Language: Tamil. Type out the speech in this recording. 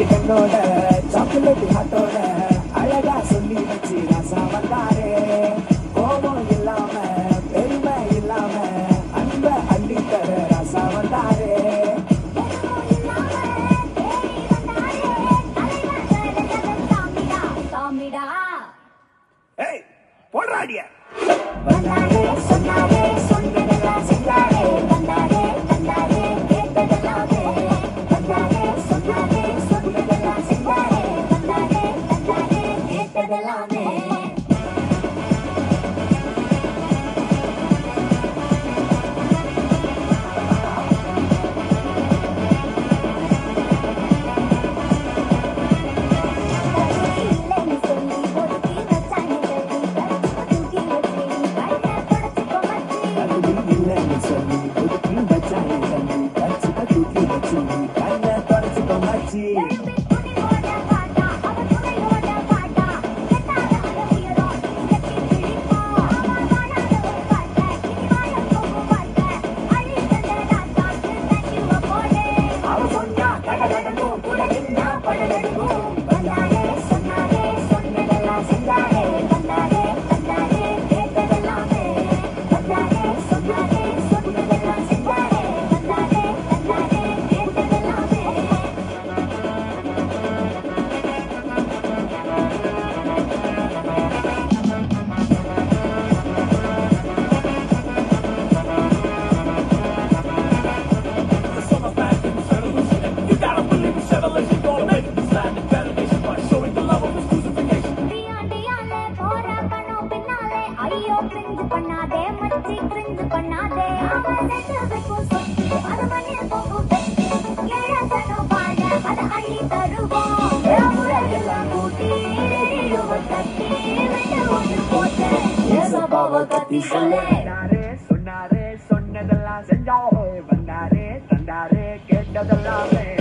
கண்ணோட சாக்லேட் ஹாட்டோட அழகா சொல்லி வச்சு ராசா வந்தாரே கோபம் இல்லாம பெருமை இல்லாம அன்ப அள்ளி தர ராசா வந்தாரே ஏய் போடுறாடிய வந்தாரே சொன்னாரே சொன்னதெல்லாம் செஞ்சாரே வந்தாரே தந்தாரே கேட்டதெல்லாமே வந்தாரே சொன்னாரே சொன்னதெல்லாம் செஞ்சாரே வந்தாரே தந்தாரே கேட்டதெல்லாமே சொன்னாரே சொன்னதெல்லாம் செஞ்சாரே வந்தாரே தந்தாரே கேட்டதெல்லாமே